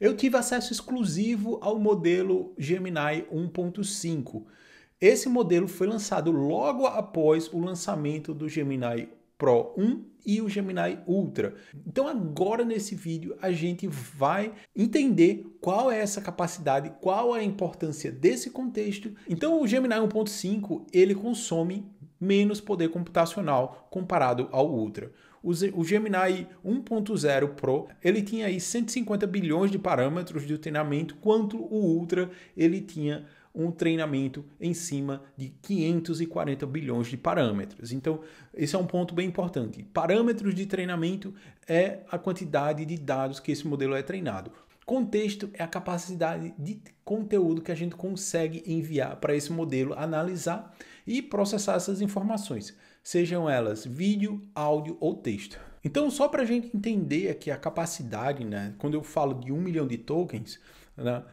Eu tive acesso exclusivo ao modelo Gemini 1.5. Esse modelo foi lançado logo após o lançamento do Gemini Pro 1 e o Gemini Ultra. Então agora nesse vídeo a gente vai entender qual é essa capacidade, qual é a importância desse contexto. Então o Gemini 1.5 ele consome menos poder computacional comparado ao Ultra. O Gemini 1.0 Pro, ele tinha aí 150 bilhões de parâmetros de treinamento, enquanto o Ultra, ele tinha um treinamento em cima de 540 bilhões de parâmetros. Então, esse é um ponto bem importante. Parâmetros de treinamento é a quantidade de dados que esse modelo é treinado. Contexto é a capacidade de conteúdo que a gente consegue enviar para esse modelo analisar e processar essas informações, sejam elas vídeo, áudio ou texto. Então, só para a gente entender aqui a capacidade, né, quando eu falo de 1 milhão de tokens, né,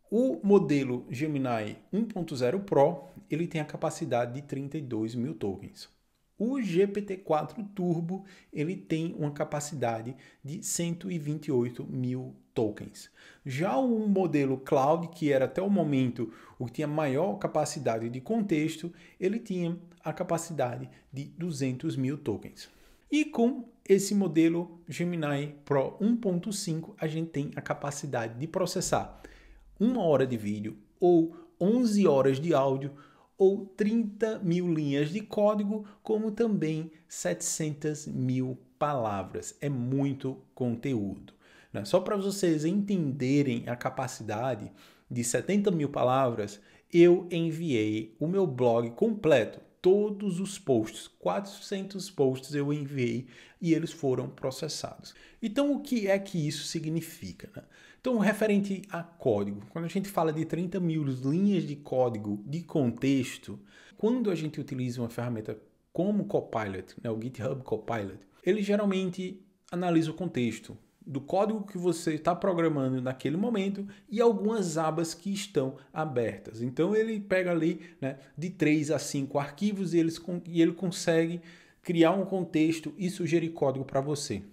o modelo Gemini 1.0 Pro ele tem a capacidade de 32 mil tokens. O GPT-4 Turbo ele tem uma capacidade de 128 mil tokens. Já o modelo Cloud, que era até o momento o que tinha maior capacidade de contexto, ele tinha a capacidade de 200 mil tokens. E com esse modelo Gemini Pro 1.5, a gente tem a capacidade de processar 1 hora de vídeo ou 11 horas de áudio ou 30 mil linhas de código, como também 700 mil palavras. É muito conteúdo, né? Só para vocês entenderem a capacidade de 70 mil palavras, eu enviei o meu blog completo, todos os posts, 400 posts eu enviei e eles foram processados. Então, o que é que isso significa, né? Então, referente a código, quando a gente fala de 30 mil linhas de código de contexto, quando a gente utiliza uma ferramenta como o Copilot, né, o GitHub Copilot, ele geralmente analisa o contexto do código que você está programando naquele momento e algumas abas que estão abertas. Então, ele pega ali, né, de 3 a 5 arquivos e ele consegue criar um contexto e sugerir código para você.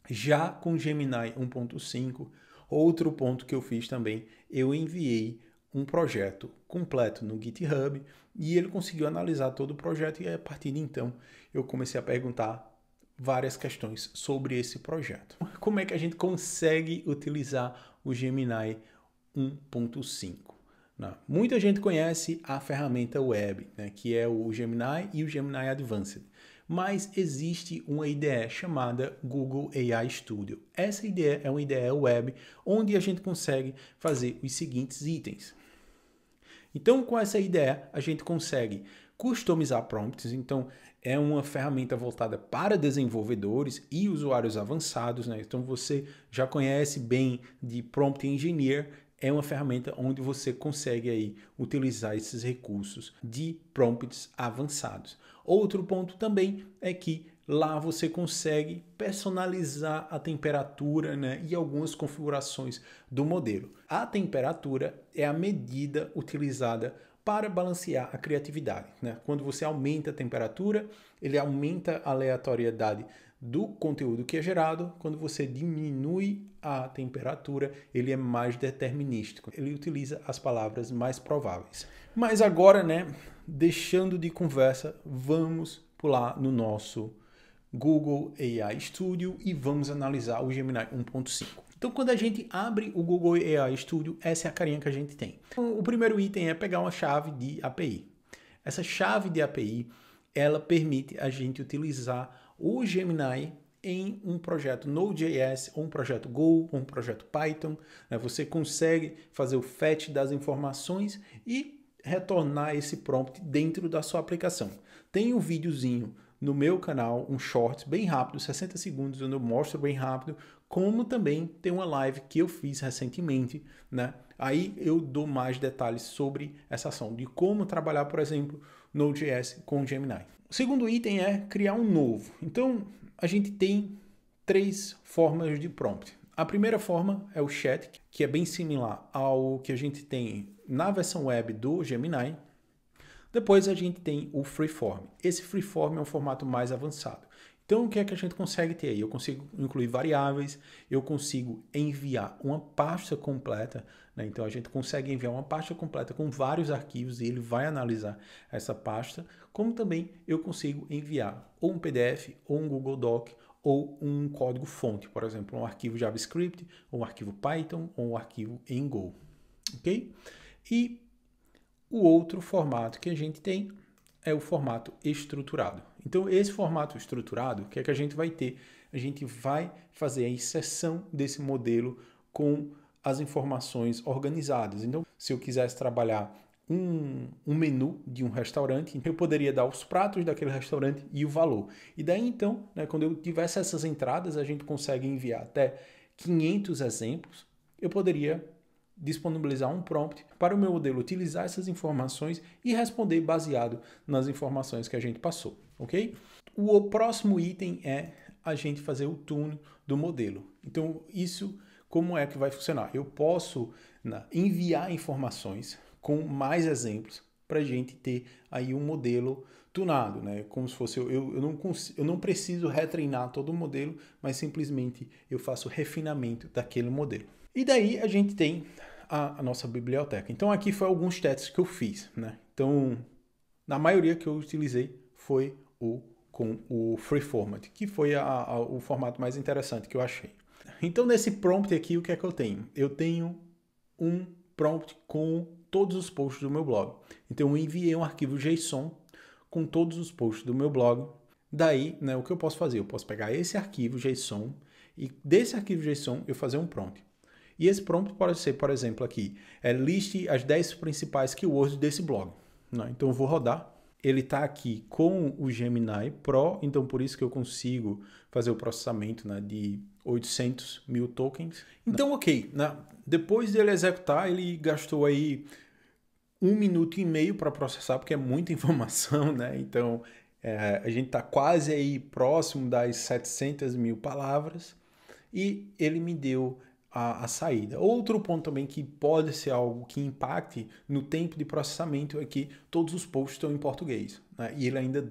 Já com Gemini 1.5, outro ponto que eu fiz também, eu enviei um projeto completo no GitHub e ele conseguiu analisar todo o projeto e a partir de então eu comecei a perguntar várias questões sobre esse projeto. Como é que a gente consegue utilizar o Gemini 1.5? Muita gente conhece a ferramenta web, né, que é o Gemini e o Gemini Advanced. Mas existe uma IDE chamada Google AI Studio. Essa IDE é uma IDE web onde a gente consegue fazer os seguintes itens. Então, com essa IDE, a gente consegue customizar prompts. Então, é uma ferramenta voltada para desenvolvedores e usuários avançados, né? Então, você já conhece bem de Prompt Engineer. É uma ferramenta onde você consegue aí utilizar esses recursos de prompts avançados. Outro ponto também é que lá você consegue personalizar a temperatura, né, e algumas configurações do modelo. A temperatura é a medida utilizada para balancear a criatividade, né? Quando você aumenta a temperatura, ele aumenta a aleatoriedade do conteúdo que é gerado. Quando você diminui a temperatura, ele é mais determinístico. Ele utiliza as palavras mais prováveis. Mas agora, né, deixando de conversa, vamos pular no nosso Google AI Studio e vamos analisar o Gemini 1.5. Então, quando a gente abre o Google AI Studio, essa é a carinha que a gente tem. Então, o primeiro item é pegar uma chave de API. Essa chave de API, ela permite a gente utilizar o Gemini em um projeto Node.js, ou um projeto Go, ou um projeto Python. Você consegue fazer o fetch das informações e retornar esse prompt dentro da sua aplicação. Tem um videozinho no meu canal, um short bem rápido, 60 segundos, onde eu mostro bem rápido, como também tem uma live que eu fiz recentemente, né? Aí eu dou mais detalhes sobre essa ação, de como trabalhar, por exemplo, Node.js com Gemini. O segundo item é criar um novo. Então, a gente tem 3 formas de prompt. A primeira forma é o chat, que é bem similar ao que a gente tem na versão web do Gemini. Depois a gente tem o freeform. Esse freeform é um formato mais avançado. Então, o que é que a gente consegue ter aí? Eu consigo incluir variáveis, eu consigo enviar uma pasta completa, né? Então, a gente consegue enviar uma pasta completa com vários arquivos e ele vai analisar essa pasta, como também eu consigo enviar ou um PDF, ou um Google Doc, ou um código-fonte, por exemplo, um arquivo JavaScript, ou um arquivo Python, ou um arquivo em Go, ok? E o outro formato que a gente tem é o formato estruturado. Então, esse formato estruturado, o que é que a gente vai ter? A gente vai fazer a inserção desse modelo com as informações organizadas. Então, se eu quisesse trabalhar um menu de um restaurante, eu poderia dar os pratos daquele restaurante e o valor. E daí, então, né, quando eu tivesse essas entradas, a gente consegue enviar até 500 exemplos. Eu poderia disponibilizar um prompt para o meu modelo utilizar essas informações e responder baseado nas informações que a gente passou, ok? O próximo item é a gente fazer o tune do modelo. Então, isso como é que vai funcionar? Eu posso enviar informações com mais exemplos para a gente ter aí um modelo tunado, né? Como se fosse eu não preciso retreinar todo o modelo, mas simplesmente eu faço refinamento daquele modelo. E daí a gente tem a nossa biblioteca. Então aqui foi alguns testes que eu fiz, né? Então, na maioria que eu utilizei foi com o Free Format, que foi o formato mais interessante que eu achei. Então nesse prompt aqui, o que é que eu tenho? Eu tenho um prompt com todos os posts do meu blog. Então eu enviei um arquivo JSON com todos os posts do meu blog. Daí, né, o que eu posso fazer? Eu posso pegar esse arquivo JSON e desse arquivo JSON eu fazer um prompt. E esse prompt pode ser, por exemplo, aqui, liste as 10 principais keywords desse blog. Né? Então eu vou rodar. Ele está aqui com o Gemini Pro, então por isso que eu consigo fazer o processamento, né, de 800 mil tokens. Então, ok, né? Depois dele executar, ele gastou aí 1 minuto e meio para processar, porque é muita informação, né? Então, a gente está quase aí próximo das 700 mil palavras e ele me deu a saída. Outro ponto também que pode ser algo que impacte no tempo de processamento é que todos os posts estão em português, né? E ele ainda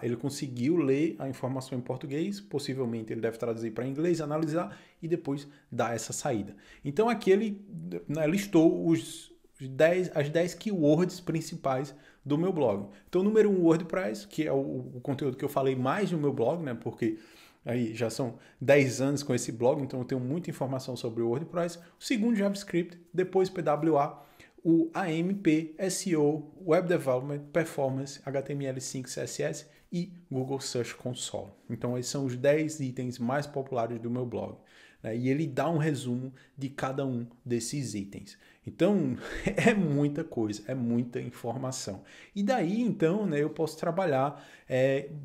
ele conseguiu ler a informação em português, possivelmente ele deve traduzir para inglês, analisar e depois dar essa saída. Então aqui ele, né, listou as 10 keywords principais do meu blog. Então, número 1, WordPress, que é o conteúdo que eu falei mais no meu blog, né? Porque aí já são 10 anos com esse blog, então eu tenho muita informação sobre o WordPress. O segundo, JavaScript, depois PWA, o AMP, SEO, Web Development, Performance, HTML5, CSS e Google Search Console. Então, esses são os 10 itens mais populares do meu blog. Né? E ele dá um resumo de cada um desses itens. Então, é muita coisa, é muita informação. E daí, então, né, eu posso trabalhar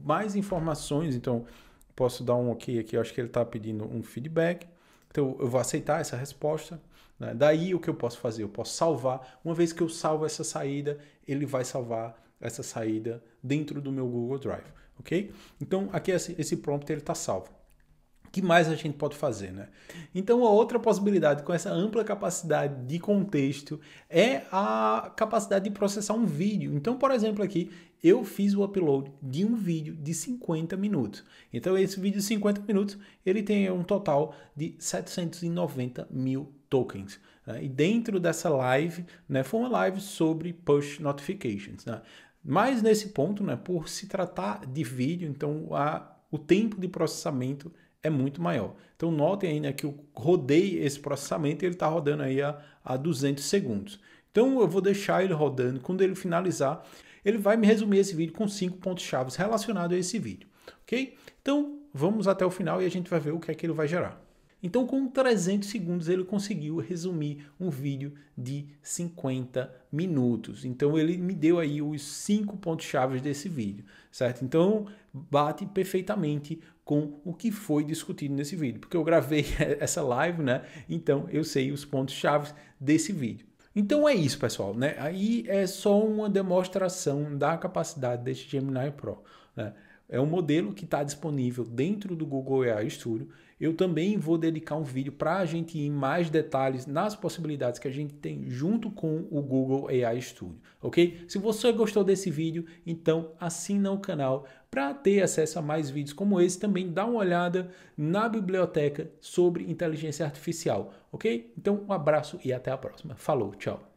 mais informações. Então, posso dar um ok aqui, eu acho que ele está pedindo um feedback. Então, eu vou aceitar essa resposta. Né? Daí, o que eu posso fazer? Eu posso salvar. Uma vez que eu salvo essa saída, ele vai salvar essa saída dentro do meu Google Drive. Ok? Então, aqui esse prompt está salvo. O que mais a gente pode fazer, né? Então, a outra possibilidade com essa ampla capacidade de contexto é a capacidade de processar um vídeo. Então, por exemplo, aqui eu fiz o upload de um vídeo de 50 minutos. Então, esse vídeo de 50 minutos, ele tem um total de 790 mil tokens. Né? E dentro dessa live, né, foi uma live sobre push notifications. Né? Mas nesse ponto, né, por se tratar de vídeo, então o tempo de processamento é muito maior. Então notem aí, né, que eu rodei esse processamento e ele está rodando aí a 200 segundos. Então eu vou deixar ele rodando. Quando ele finalizar, ele vai me resumir esse vídeo com 5 pontos-chave relacionados a esse vídeo. Ok? Então vamos até o final e a gente vai ver o que é que ele vai gerar. Então, com 300 segundos, ele conseguiu resumir um vídeo de 50 minutos. Então, ele me deu aí os 5 pontos-chave desse vídeo, certo? Então, bate perfeitamente com o que foi discutido nesse vídeo, porque eu gravei essa live, né? Então, eu sei os pontos-chave desse vídeo. Então, é isso, pessoal, né? Aí é só uma demonstração da capacidade deste Gemini Pro, né? É um modelo que está disponível dentro do Google AI Studio. eu também vou dedicar um vídeo para a gente ir em mais detalhes nas possibilidades que a gente tem junto com o Google AI Studio, ok? Se você gostou desse vídeo, então assina o canal para ter acesso a mais vídeos como esse. Também dá uma olhada na biblioteca sobre inteligência artificial, ok? Então um abraço e até a próxima. Falou, tchau!